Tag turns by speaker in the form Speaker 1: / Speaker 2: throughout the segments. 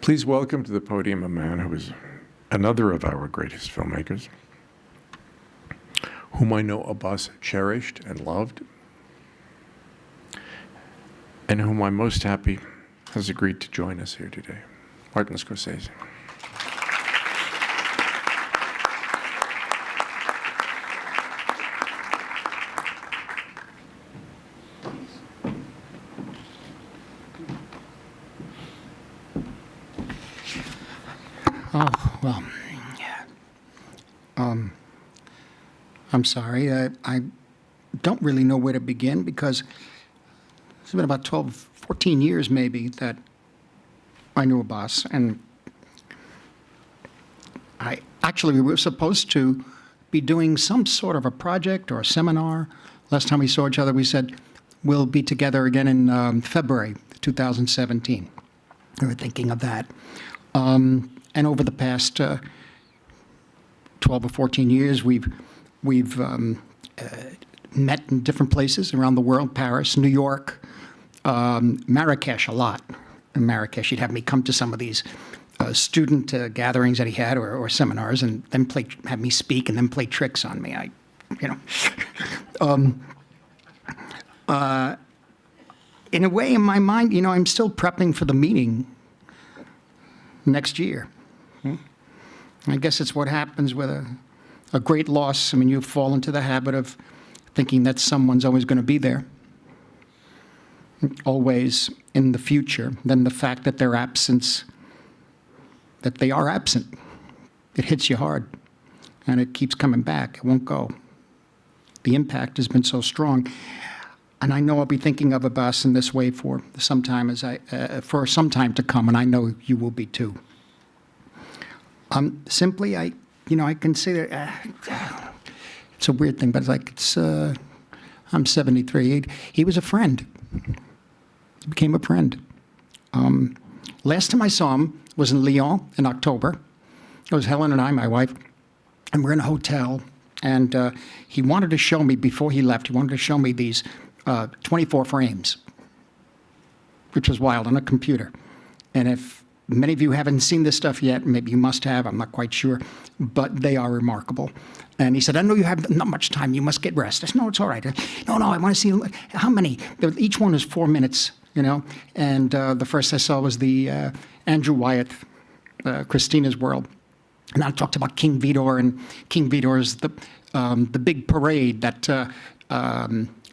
Speaker 1: Please welcome to the podium a man who is another of our greatest filmmakers, whom I know Abbas cherished and loved, and whom I'm most happy has agreed to join us here today, Martin Scorsese.
Speaker 2: Oh, well, I'm sorry. I don't really know where to begin because it's been about 12, 14 years maybe that I knew Abbas. And we were supposed to be doing some sort of a project or a seminar. Last time we saw each other, we said, we'll be together again in February 2017. We were thinking of that. And over the past 12 or 14 years, we've met in different places around the world: Paris, New York, Marrakesh a lot. In Marrakesh, he'd have me come to some of these student gatherings that he had or seminars, and then have me speak and then play tricks on me. In a way, in my mind, I'm still prepping for the meeting next year. I guess it's what happens with a great loss. I mean, you fall into the habit of thinking that someone's always going to be there, always in the future. Then the fact that that they are absent, it hits you hard, and it keeps coming back. It won't go. The impact has been so strong. And I know I'll be thinking of Abbas in this way for some time to come, and I know you will be too. Simply, I consider it's a weird thing, but I'm 73. He was a friend. He became a friend. Last time I saw him was in Lyon in October. It was Helen and I, my wife, and we're in a hotel. And he wanted to show me, before he left, these 24 frames, which was wild, on a computer. And if many of you haven't seen this stuff yet, maybe you must have, I'm not quite sure, but they are remarkable. And he said, I know you have not much time, you must get rest. I said, no, it's all right. No, I want to see how many. Each one is 4 minutes, And the first I saw was the Andrew Wyeth, Christina's World. And I talked about King Vidor, and King Vidor is the big parade that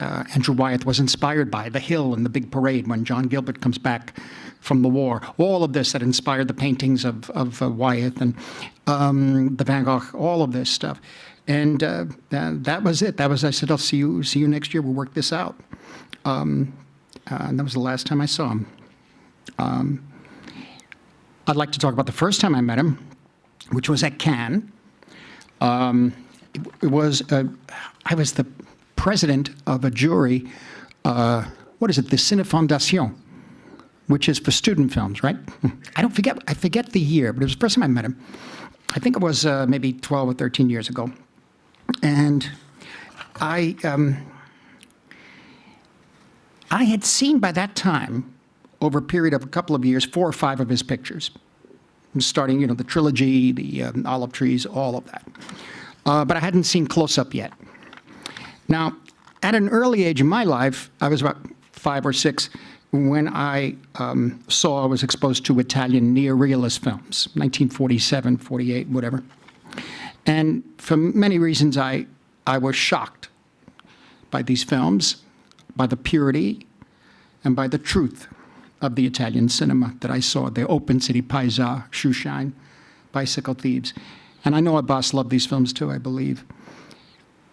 Speaker 2: Andrew Wyeth was inspired by, the hill and the big parade when John Gilbert comes back from the war. All of this that inspired the paintings of Wyeth and the Van Gogh, all of this stuff. And that was it. I said, I'll see you next year. We'll work this out. And that was the last time I saw him. I'd like to talk about the first time I met him, which was at Cannes. I was the president of a jury, the Cine Fondation, which is for student films, right? I forget the year, but it was the first time I met him. I think it was maybe 12 or 13 years ago. And I had seen by that time, over a period of a couple of years, 4 or 5 of his pictures, starting, the trilogy, the olive trees, all of that. But I hadn't seen Close Up yet. Now, at an early age in my life, I was about 5 or 6, when I was exposed to Italian neorealist films, 1947, 48, whatever. And for many reasons, I was shocked by these films, by the purity and by the truth of the Italian cinema that I saw. The Open City, Paisa, Shoeshine, Bicycle Thieves. And I know Abbas loved these films too, I believe.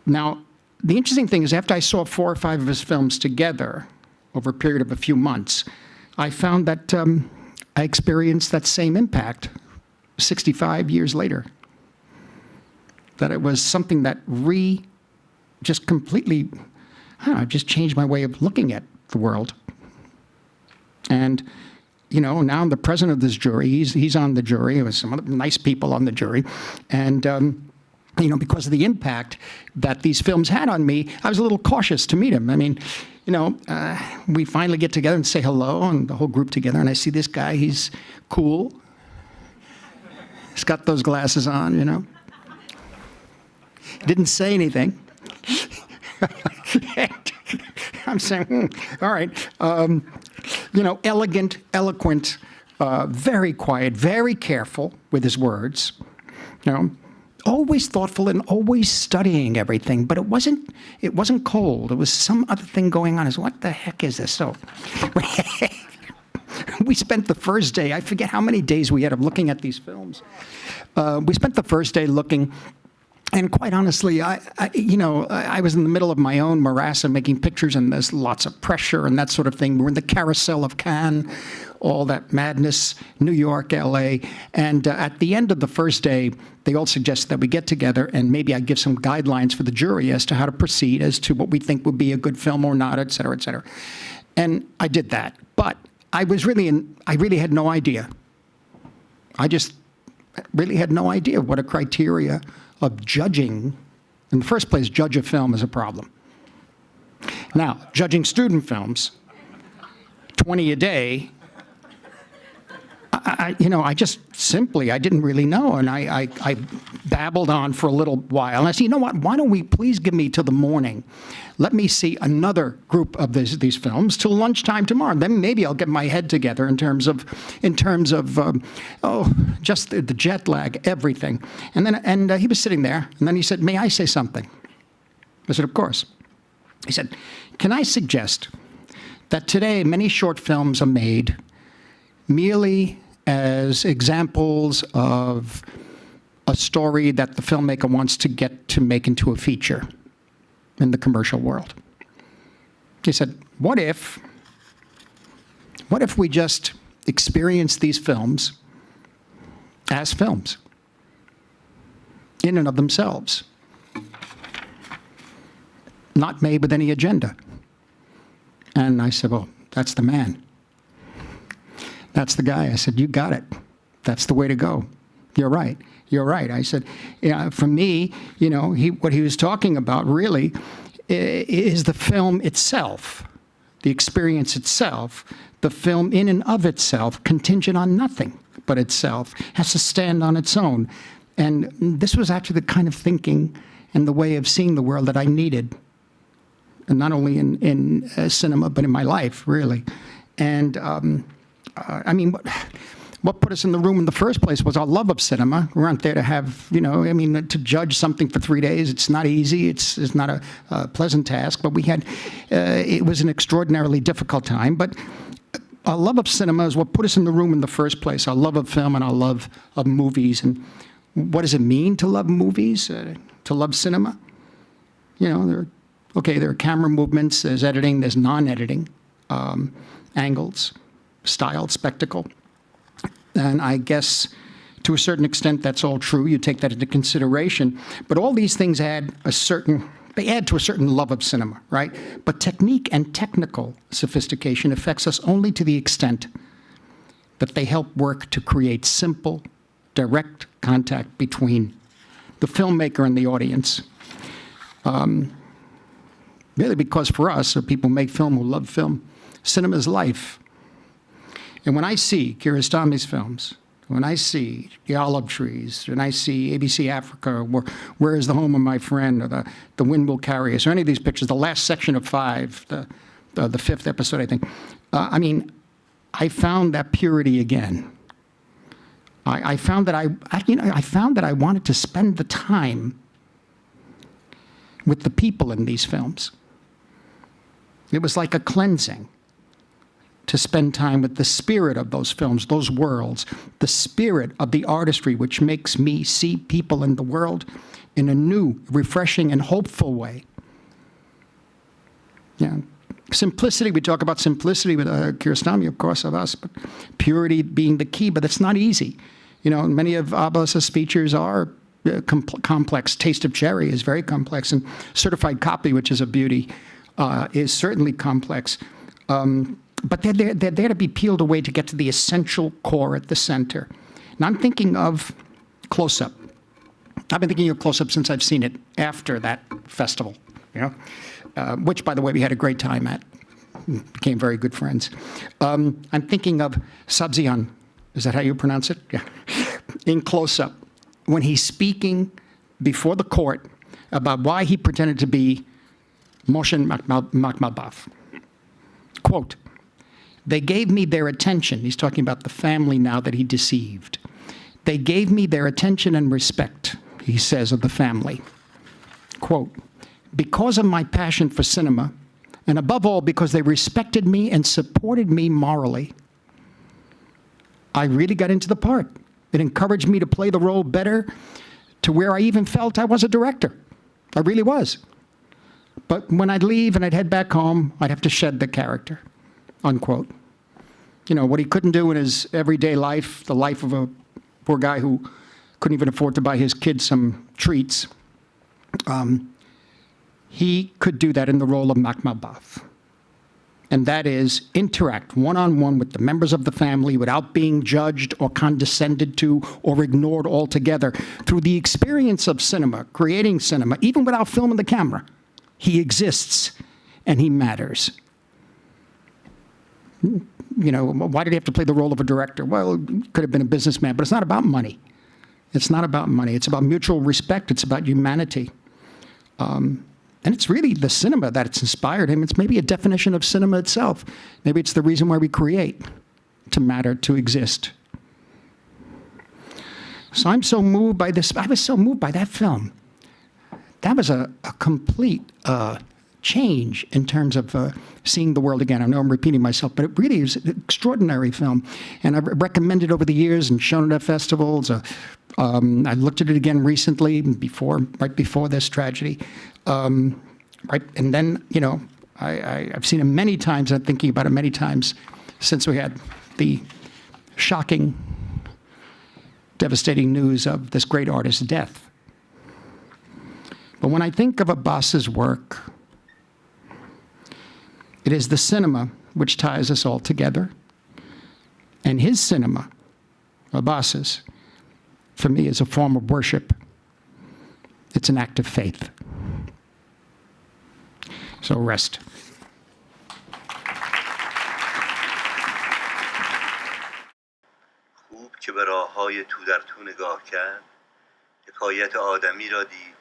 Speaker 2: Now, the interesting thing is, after I saw 4 or 5 of his films together over a period of a few months, I found that I experienced that same impact 65 years later. That it was something that just completely, just changed my way of looking at the world. And, now I'm the president of this jury. He's on the jury. There was some other nice people on the jury. And because of the impact that these films had on me, I was a little cautious to meet him. I mean, we finally get together and say hello, and the whole group together, and I see this guy. He's cool. He's got those glasses on, He didn't say anything. I'm saying, all right. Elegant, eloquent, very quiet, very careful with his words, always thoughtful and always studying everything, but it wasn't cold. It was some other thing going on. What the heck is this? So we spent the first day, I forget how many days we had of looking at these films. We spent the first day looking, and quite honestly, I was in the middle of my own morass of making pictures, and there's lots of pressure and that sort of thing. We're in the carousel of Cannes, all that madness, New York, LA. And at the end of the first day, they all suggested that we get together and maybe I give some guidelines for the jury as to how to proceed, as to what we think would be a good film or not, et cetera, et cetera. And I did that. But I really had no idea. I just really had no idea what a criteria of judging. In the first place, judge a film is a problem. Now, judging student films, 20 a day, I didn't really know, and I babbled on for a little while. And I said, you know what? Why don't we please give me till the morning? Let me see another group of these films till lunchtime tomorrow. Then maybe I'll get my head together in terms of just the jet lag, everything. And he was sitting there, and then he said, "May I say something?" I said, "Of course." He said, "Can I suggest that today many short films are made merely as examples of a story that the filmmaker wants to get to make into a feature in the commercial world?" He said, what if we just experience these films as films in and of themselves, not made with any agenda? And I said, well, that's the man. That's the guy. I said, you got it. That's the way to go. You're right. You're right. I said, for me, what he was talking about really is the film itself, the experience itself, the film in and of itself, contingent on nothing but itself, has to stand on its own. And this was actually the kind of thinking and the way of seeing the world that I needed, and not only in cinema, but in my life, really. And what put us in the room in the first place was our love of cinema. We weren't there to have, to judge something for 3 days. It's not easy. It's not a pleasant task. But it was an extraordinarily difficult time. But our love of cinema is what put us in the room in the first place. Our love of film and our love of movies. And what does it mean to love movies, to love cinema? There are camera movements, there's editing, there's non-editing, angles, style, spectacle. And I guess to a certain extent that's all true. You take that into consideration. But all these things add to a certain love of cinema, right? But technique and technical sophistication affects us only to the extent that they help work to create simple, direct contact between the filmmaker and the audience. Really, because for us, or people who make film, who love film, cinema is life. And when I see Kiarostami's films, when I see The Olive Trees, when I see ABC Africa, Where is the Home of My Friend, or The Wind Will Carry Us, or any of these pictures, the last section of 5, the fifth episode, I think. I found that purity again. I found that I wanted to spend the time with the people in these films. It was like a cleansing to spend time with the spirit of those films, those worlds, the spirit of the artistry, which makes me see people in the world in a new, refreshing, and hopeful way. Yeah. Simplicity, we talk about simplicity with Kiarostami, of course, of us, but purity being the key, but it's not easy. Many of Abbas's features are complex. Taste of Cherry is very complex, and Certified Copy, which is a beauty, is certainly complex. But they're there to be peeled away to get to the essential core at the center. And I'm thinking of Close Up. I've been thinking of Close-Up since I've seen it after that festival, you know, which, by the way, we had a great time at. Became very good friends. I'm thinking of Sabzian. Is that how you pronounce it? Yeah. In Close-Up, when he's speaking before the court about why he pretended to be Moshe Makhmalbaf. Quote, "They gave me their attention." He's talking about the family now that he deceived. "They gave me their attention and respect," he says of the family. Quote, "Because of my passion for cinema, and above all because they respected me and supported me morally, I really got into the part. It encouraged me to play the role better, to where I even felt I was a director. I really was. But when I'd leave and I'd head back home, I'd have to shed the character," unquote. You know, what he couldn't do in his everyday life, the life of a poor guy who couldn't even afford to buy his kids some treats, he could do that in the role of Makhmalbaf. And that is interact one-on-one with the members of the family without being judged or condescended to or ignored altogether. Through the experience of cinema, creating cinema, even without film and the camera, he exists and he matters. You know, why did he have to play the role of a director? Well, he could have been a businessman, but it's not about money. It's not about money. It's about mutual respect. It's about humanity. And it's really the cinema that's inspired him. It's maybe a definition of cinema itself. Maybe it's the reason why we create, to matter, to exist. So I'm so moved by this. I was so moved by that film. That was a complete change in terms of seeing the world again. I know I'm repeating myself, but it really is an extraordinary film. And I've recommended it over the years and shown it at festivals. I looked at it again recently, right before this tragedy. Right, and then, you know, I've seen it many times. I'm thinking about it many times since we had the shocking, devastating news of this great artist's death. But when I think of Abbas's work, it is the cinema which ties us all together. And his cinema, Abbas's, for me, is a form of worship. It's an act of faith. So rest.
Speaker 3: خوب که به راههای تو در تو نگاه کرد، حکایت آدمی را دید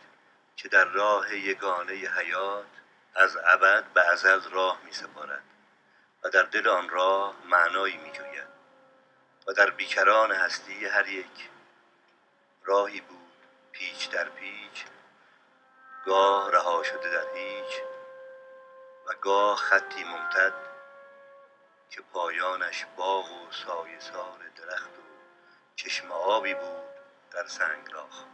Speaker 3: که در راه یگانه حیات از ابد به ازل راه می سپارد و در دل آن راه معنایی می جوید و در بیکران هستی هر یک راهی بود پیچ در پیچ، گاه رها شده در هیچ و گاه خطی ممتد که پایانش باغ و سایه سار درخت و چشم آبی بود در سنگلاخ.